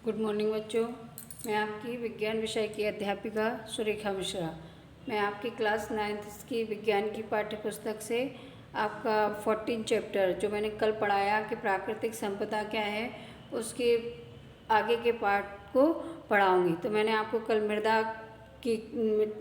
Good morning बच्चों। मैं आपकी विज्ञान विषय की अध्यापिका सुरेखा मिश्रा। मैं आपकी क्लास 9th की विज्ञान की पाठ्य पुस्तक से आपका 14 चैप्टर जो मैंने कल पढ़ाया कि प्राकृतिक संपदा क्या है, उसके आगे के पार्ट को पढ़ाऊंगी। तो मैंने आपको कल मृदा की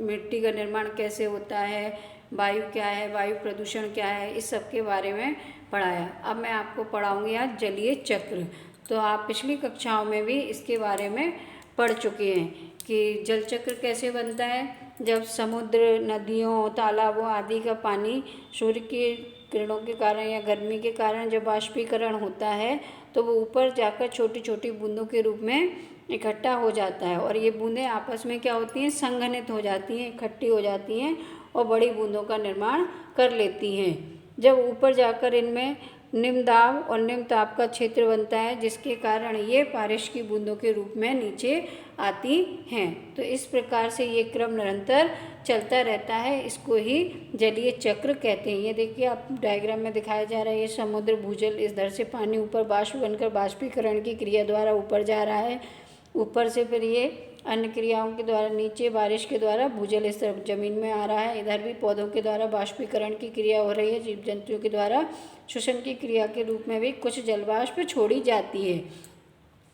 मिट्टी का निर्माण कैसे होता है, वायु क्या है, वायु प्रदूषण क्या है, इस सब के बारे में पढ़ाया। अब मैं आपको पढ़ाऊंगी आज जलीय चक्र। तो आप पिछली कक्षाओं में भी इसके बारे में पढ़ चुके हैं कि जल चक्र कैसे बनता है। जब समुद्र, नदियों, तालाबों आदि का पानी सूर्य के किरणों के कारण या गर्मी के कारण जब बाष्पीकरण होता है तो वो ऊपर जाकर छोटी छोटी बूंदों के रूप में इकट्ठा हो जाता है, और ये बूंदें आपस में क्या होती हैं, संघनित हो जाती हैं, इकट्ठी हो जाती हैं और बड़ी बूंदों का निर्माण कर लेती हैं। जब ऊपर जाकर इनमें निम्न दाब और निम्न ताप का क्षेत्र बनता है, जिसके कारण ये बारिश की बूंदों के रूप में नीचे आती हैं। तो इस प्रकार से ये क्रम निरंतर चलता रहता है, इसको ही जलीय चक्र कहते हैं। ये देखिए आप डायग्राम में दिखाया जा रहा है, ये समुद्र भूजल, इस दर से पानी ऊपर बाष्प बनकर बाष्पीकरण की क्रिया द्वारा ऊपर जा रहा है। ऊपर से फिर ये अन्य क्रियाओं के द्वारा नीचे बारिश के द्वारा भूजल इस तरफ जमीन में आ रहा है। इधर भी पौधों के द्वारा बाष्पीकरण की क्रिया हो रही है, जीव जंतुओं के द्वारा श्वसन की क्रिया के रूप में भी कुछ जलवाष्प छोड़ी जाती है।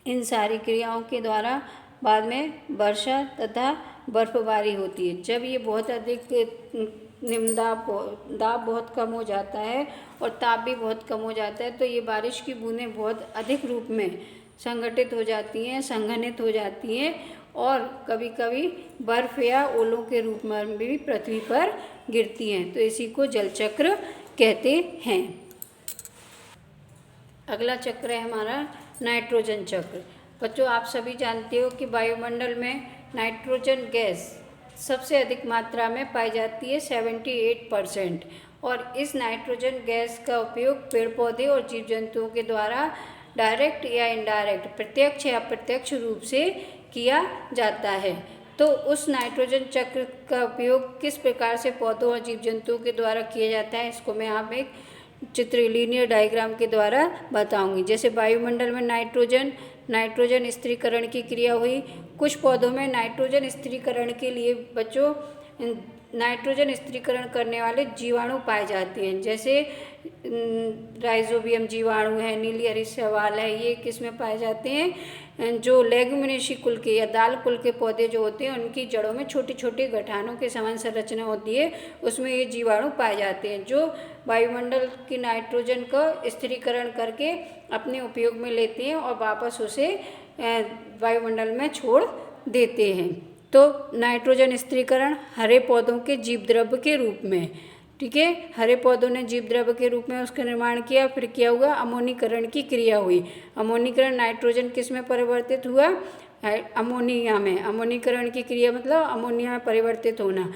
इन सारी क्रियाओं के द्वारा बाद में वर्षा तथा बर्फबारी होती है। जब ये बहुत अधिक निम्न दाब बहुत कम हो जाता है और ताप भी बहुत कम हो जाता है, तो ये बारिश की बूंदें बहुत अधिक रूप में संगठित हो जाती हैं, संघनित हो जाती हैं और कभी कभी बर्फ या ओलों के रूप में भी पृथ्वी पर गिरती हैं। तो इसी को जल चक्र कहते हैं। अगला चक्र है हमारा नाइट्रोजन चक्र। बच्चों आप सभी जानते हो कि वायुमंडल में नाइट्रोजन गैस सबसे अधिक मात्रा में पाई जाती है, 78%। और इस नाइट्रोजन गैस का उपयोग पेड़ पौधे और जीव जंतुओं के द्वारा डायरेक्ट या इनडायरेक्ट, प्रत्यक्ष या अप्रत्यक्ष रूप से किया जाता है। तो उस नाइट्रोजन चक्र का उपयोग किस प्रकार से पौधों और जीव जंतुओं के द्वारा किया जाता है, इसको मैं आप एक चित्र लीनियर डायग्राम के द्वारा बताऊंगी। जैसे वायुमंडल में नाइट्रोजन स्थिरीकरण की क्रिया हुई। कुछ पौधों में नाइट्रोजन स्थिरीकरण के लिए बच्चों नाइट्रोजन स्थिरीकरण करने वाले जीवाणु पाए जाते हैं, जैसे राइजोबियम जीवाणु है, नीली हरी शैवाल है। ये किस में पाए जाते हैं, जो लेगुमिनेसी कुल के या दाल कुल के पौधे जो होते हैं उनकी जड़ों में छोटी छोटी गठानों के समान संरचना होती है, उसमें ये जीवाणु पाए जाते हैं जो वायुमंडल की नाइट्रोजन का स्थिरीकरण करके अपने उपयोग में लेते हैं और वापस उसे वायुमंडल में छोड़ देते हैं। तो नाइट्रोजन स्थिरीकरण हरे पौधों के जीवद्रव्य के रूप में, ठीक है, हरे पौधों ने जीवद्रव्य के रूप में उसका निर्माण किया। फिर क्या हुआ, अमोनीकरण की क्रिया हुई। अमोनीकरण नाइट्रोजन किस में परिवर्तित हुआ, अमोनिया में। अमोनीकरण की क्रिया मतलब अमोनिया में परिवर्तित होना।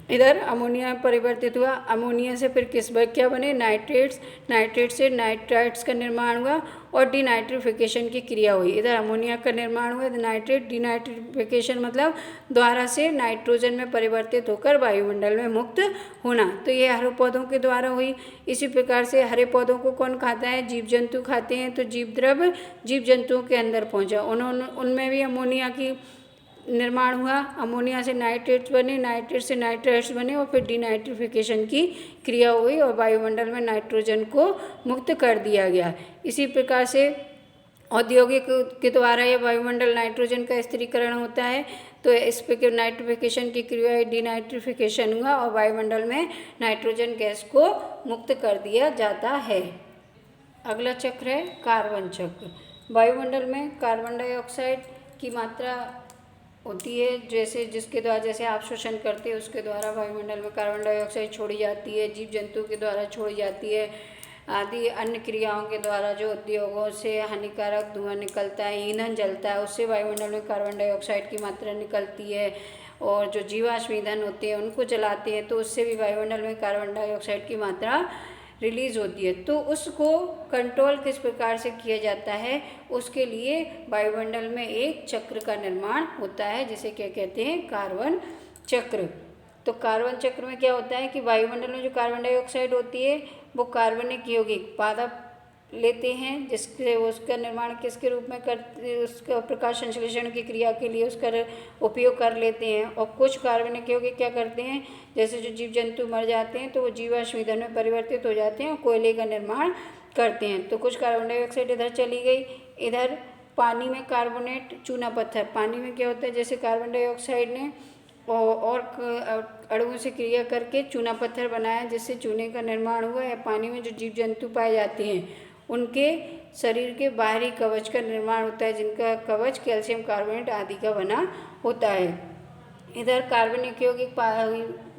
इधर अमोनिया में परिवर्तित हुआ, अमोनिया से फिर किस क्या बने, नाइट्रेट्स, नाइट्रेट से नाइट्राइट्स का निर्माण हुआ और डीनाइट्रिफिकेशन की क्रिया हुई। इधर अमोनिया का निर्माण हुआ, नाइट्रेट, डीनाइट्रिफिकेशन मतलब द्वारा से नाइट्रोजन में परिवर्तित होकर वायुमंडल में मुक्त होना। तो ये हरे पौधों के द्वारा हुई। इसी प्रकार से हरे पौधों को कौन खाता है, जीव जंतु खाते हैं। तो जीव द्रव्य जीव जंतुओं के अंदर पहुँचा, उनमें भी अमोनिया की निर्माण हुआ। अमोनिया से नाइट्रेट्स बने, नाइट्रेट से नाइट्राइट्स बने और फिर डीनाइट्रिफिकेशन की क्रिया हुई और वायुमंडल में नाइट्रोजन को मुक्त कर दिया गया। इसी प्रकार से औद्योगिक के द्वारा यह वायुमंडल नाइट्रोजन का स्थिरीकरण होता है। तो इस पर नाइट्रिफिकेशन की क्रिया डीनाइट्रिफिकेशन हुआ और वायुमंडल में नाइट्रोजन गैस को मुक्त कर दिया जाता है। अगला चक्र है कार्बन चक्र। वायुमंडल में कार्बन डाइऑक्साइड की मात्रा होती है, जैसे जिसके द्वारा जैसे आप श्वसन करते हैं उसके द्वारा वायुमंडल में कार्बन डाइऑक्साइड छोड़ी जाती है, जीव जंतु के द्वारा छोड़ी जाती है, आदि अन्य क्रियाओं के द्वारा जो उद्योगों से हानिकारक धुआं निकलता है, ईंधन जलता है, उससे वायुमंडल में कार्बन डाइऑक्साइड की मात्रा निकलती है। और जो जीवाश्म ईंधन होते हैं उनको जलाते हैं तो उससे भी वायुमंडल में कार्बन डाइऑक्साइड की मात्रा रिलीज होती है। तो उसको कंट्रोल किस प्रकार से किया जाता है, उसके लिए वायुमंडल में एक चक्र का निर्माण होता है, जिसे क्या कहते हैं, कार्बन चक्र। तो कार्बन चक्र में क्या होता है कि वायुमंडल में जो कार्बन डाइऑक्साइड होती है वो कार्बनिक यौगिक पादप लेते हैं, जिससे उसका निर्माण किसके रूप में करते, उसका प्रकाश संश्लेषण की क्रिया के लिए उसका उपयोग कर लेते हैं। और कुछ कार्बनिक यौगिक क्या करते हैं, जैसे जो जीव जंतु मर जाते हैं तो वो जीवाश्म ईंधन में परिवर्तित हो जाते हैं और कोयले का निर्माण करते हैं। तो कुछ कार्बन डाइऑक्साइड इधर चली गई। इधर पानी में कार्बोनेट, चूना पत्थर, पानी में क्या होता है, जैसे कार्बन डाइऑक्साइड ने और अणुओं से क्रिया करके चूना पत्थर बनाया, जिससे चूने का निर्माण हुआ। या पानी में जो जीव जंतु पाए जाते हैं उनके शरीर के बाहरी कवच का निर्माण होता है, जिनका कवच कैल्शियम कार्बोनेट आदि का बना होता है। इधर कार्बनिक यौगिक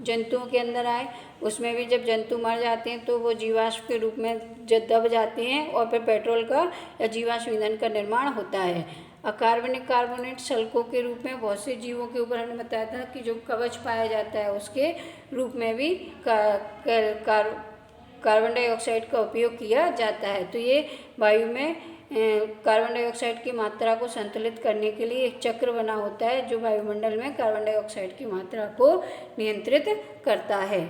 जंतुओं के अंदर आए, उसमें भी जब जंतु मर जाते हैं तो वो जीवाश्म के रूप में दब जाते हैं और फिर पेट्रोल का या जीवाश्म ईंधन का निर्माण होता है। अकार्बनिक कार्बोनेट शल्कों के रूप में बहुत से जीवों के ऊपर हमने बताया था कि जो कवच पाया जाता है उसके रूप में भी कार्बन डाइऑक्साइड का उपयोग किया जाता है। तो ये वायु में कार्बन डाइऑक्साइड की मात्रा को संतुलित करने के लिए एक चक्र बना होता है, जो वायुमंडल में कार्बन डाइऑक्साइड की मात्रा को नियंत्रित करता है।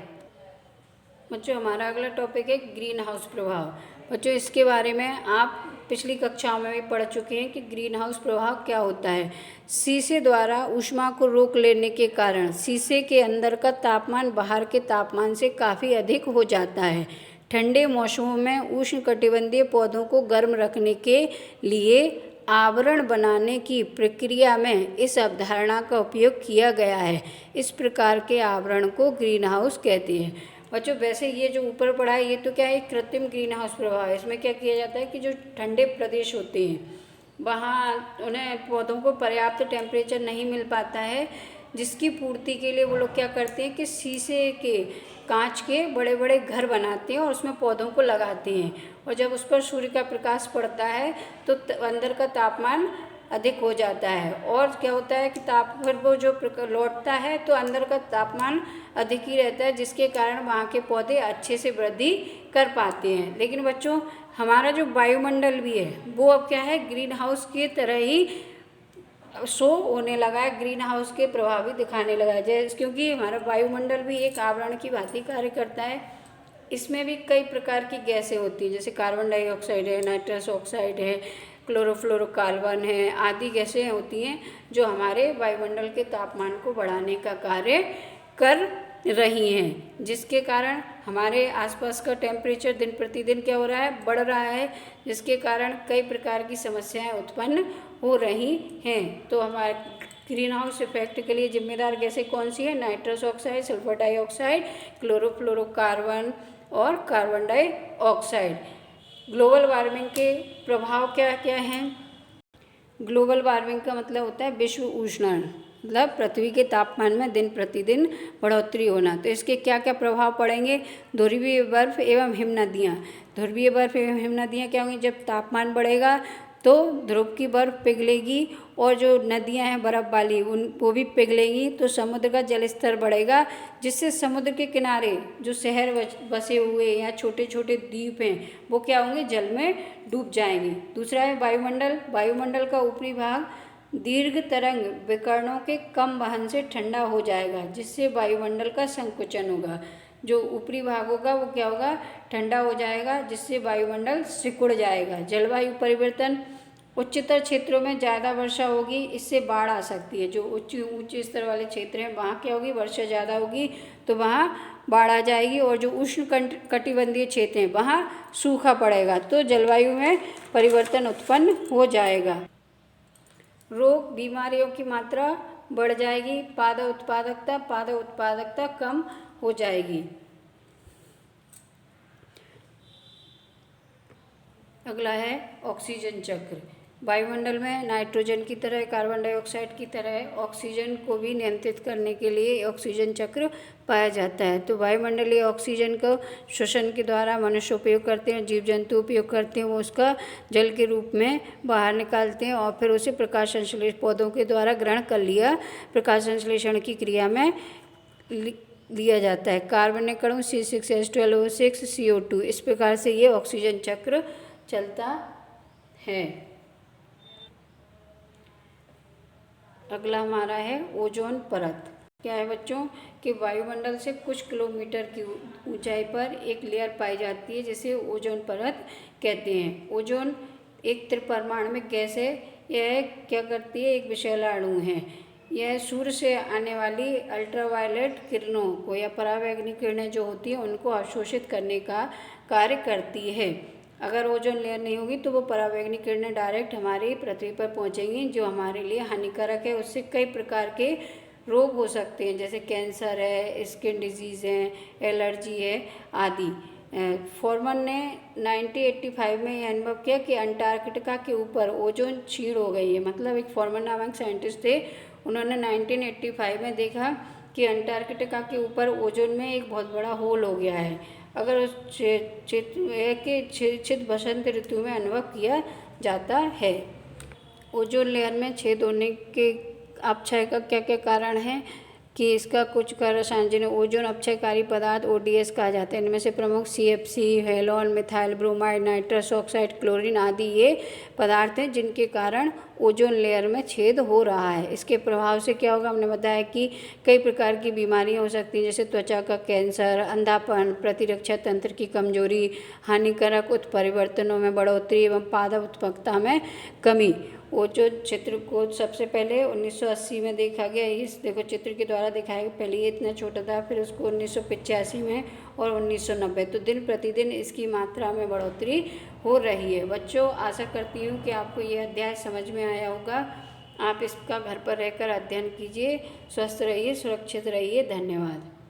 बच्चों, हमारा अगला टॉपिक है ग्रीन हाउस प्रभाव। बच्चों, इसके बारे में आप पिछली कक्षाओं में भी पढ़ चुके हैं कि ग्रीन हाउस प्रभाव क्या होता है। शीशे द्वारा ऊष्मा को रोक लेने के कारण शीशे के अंदर का तापमान बाहर के तापमान से काफ़ी अधिक हो जाता है। ठंडे मौसमों में उष्णकटिबंधीय पौधों को गर्म रखने के लिए आवरण बनाने की प्रक्रिया में इस अवधारणा का उपयोग किया गया है। इस प्रकार के आवरण को ग्रीन हाउस कहते हैं। बच्चों, वैसे ये जो ऊपर पढ़ा है ये तो क्या है, कृत्रिम ग्रीन हाउस प्रभाव है। इसमें क्या किया जाता है कि जो ठंडे प्रदेश होते हैं वहाँ उन्हें पौधों को पर्याप्त टेम्परेचर नहीं मिल पाता है, जिसकी पूर्ति के लिए वो लोग क्या करते हैं कि शीशे के कांच के बड़े बड़े घर बनाते हैं और उसमें पौधों को लगाते हैं। और जब उस पर सूर्य का प्रकाश पड़ता है तो अंदर का तापमान अधिक हो जाता है। और क्या होता है कि फिर वो जो लौटता है तो अंदर का तापमान अधिक ही रहता है, जिसके कारण वहाँ के पौधे अच्छे से वृद्धि कर पाते हैं। लेकिन बच्चों, हमारा जो वायुमंडल भी है वो अब क्या है, ग्रीन हाउस की तरह ही शो होने लगा है, ग्रीन हाउस के प्रभाव भी दिखाने लगा है। जैसे क्योंकि हमारा वायुमंडल भी एक आवरण की भांति कार्य करता है। इसमें भी कई प्रकार की गैसें होती हैं, जैसे कार्बन डाइऑक्साइड है, नाइट्रस ऑक्साइड है, क्लोरोफ्लोरोकार्बन है, आदि गैसें होती हैं जो हमारे वायुमंडल के तापमान को बढ़ाने का कार्य कर रही हैं, जिसके कारण हमारे आसपास का टेम्परेचर दिन प्रतिदिन क्या हो रहा है, बढ़ रहा है, जिसके कारण कई प्रकार की समस्याएं उत्पन्न हो रही हैं। तो हमारे ग्रीन हाउस इफेक्ट के लिए जिम्मेदार गैसें कौन सी है, nitrous oxide, sulphur dioxide, chlorofluorocarbon और कार्बन डाइऑक्साइड। ग्लोबल वार्मिंग के प्रभाव क्या क्या हैं। ग्लोबल वार्मिंग का मतलब होता है विश्व उष्णन, मतलब पृथ्वी के तापमान में दिन प्रतिदिन बढ़ोतरी होना। तो इसके क्या क्या प्रभाव पड़ेंगे। ध्रुवीय बर्फ एवं हिमनदियाँ। ध्रुवीय बर्फ एवं हिमनदियाँ क्या होंगी, जब तापमान बढ़ेगा तो ध्रुव की बर्फ पिघलेगी और जो नदियां हैं बर्फ़ वाली वो भी पिघलेंगी, तो समुद्र का जल स्तर बढ़ेगा, जिससे समुद्र के किनारे जो शहर बसे हुए या छोटे छोटे द्वीप हैं वो क्या होंगे, जल में डूब जाएंगे। दूसरा है वायुमंडल। वायुमंडल का ऊपरी भाग दीर्घ तरंग विकरणों के कम वहन से ठंडा हो जाएगा, जिससे वायुमंडल का संकुचन होगा। जो ऊपरी भाग होगा वो क्या होगा, ठंडा हो जाएगा, जिससे वायुमंडल सिकुड़ जाएगा। जलवायु परिवर्तन। उच्चतर क्षेत्रों में ज़्यादा वर्षा होगी, इससे बाढ़ आ सकती है। जो ऊंचे स्तर वाले क्षेत्र हैं वहाँ क्या होगी, वर्षा ज़्यादा होगी तो वहाँ बाढ़ आ जाएगी। और जो उष्ण कटिबंधीय क्षेत्र हैं वहाँ सूखा पड़ेगा, तो जलवायु में परिवर्तन उत्पन्न हो जाएगा। रोग बीमारियों की मात्रा बढ़ जाएगी। पादप उत्पादकता कम हो जाएगी। अगला है ऑक्सीजन चक्र। वायुमंडल में नाइट्रोजन की तरह, कार्बन डाइऑक्साइड की तरह ऑक्सीजन को भी नियंत्रित करने के लिए ऑक्सीजन चक्र पाया जाता है। तो वायुमंडलीय ऑक्सीजन को श्वसन के द्वारा मनुष्य उपयोग करते हैं, जीव जंतु उपयोग करते हैं, वो उसका जल के रूप में बाहर निकालते हैं और फिर उसे प्रकाश संश्लेषण पौधों के द्वारा ग्रहण कर लिया, प्रकाश संश्लेषण की क्रिया में लिया जाता है। कार्बनिक अणु C6H12O6 CO2, इस प्रकार से ये ऑक्सीजन चक्र चलता है। अगला हमारा है ओजोन परत। क्या है बच्चों कि वायुमंडल से कुछ किलोमीटर की ऊंचाई पर एक लेयर पाई जाती है जिसे ओजोन परत कहते हैं। ओजोन एक त्रिपरमाणुक गैस है। यह क्या करती है, एक विषैला अणु है। यह सूर्य से आने वाली अल्ट्रावायलेट किरणों को या परावैंगनी किरणें जो होती हैं उनको अवशोषित करने का कार्य करती है। अगर ओजोन लेयर नहीं होगी तो वो परावैंगनी किरणें डायरेक्ट हमारी पृथ्वी पर पहुंचेंगी जो हमारे लिए हानिकारक है। उससे कई प्रकार के रोग हो सकते हैं जैसे कैंसर है, स्किन डिजीज़ है, एलर्जी है आदि। फॉरमन ने 1985 में यह अनुभव किया कि अंटार्कटिका के ऊपर ओजोन क्षीण हो गई है। मतलब एक फॉरमन नामक साइंटिस्ट थे, उन्होंने 1985 में देखा कि अंटार्कटिका के ऊपर ओजोन में एक बहुत बड़ा होल हो गया है। अगर उस क्षेत्र बसंत ऋतु में अनुभव किया जाता है। ओजोन लेयर में छेद होने के अपक्षय का क्या क्या कारण है कि इसका कुछ कारण जिन्हें ओजोन अपक्षयकारी पदार्थ ODS कहा जाता है। इनमें से प्रमुख CFC, halon, methyl bromide, nitrous oxide, chlorine आदि ये पदार्थ हैं जिनके कारण ओजोन लेयर में छेद हो रहा है। इसके प्रभाव से क्या होगा, हमने बताया कि कई प्रकार की बीमारियां हो सकती हैं जैसे त्वचा का कैंसर, अंधापन, प्रतिरक्षा तंत्र की कमजोरी, हानिकारक उत्परिवर्तनों में बढ़ोतरी एवं पादप उत्पादकता में कमी। ओजोन क्षेत्र को सबसे पहले 1980 में देखा गया। इस देखो चित्र के द्वारा दिखाया गया, पहले ये इतना छोटा था, फिर उसको 1985 में और 1990। तो दिन प्रतिदिन इसकी मात्रा में बढ़ोतरी हो रही है। बच्चों, आशा करती हूँ कि आपको ये अध्याय समझ में आया होगा। आप इसका घर पर रहकर अध्ययन कीजिए। स्वस्थ रहिए, सुरक्षित रहिए। धन्यवाद।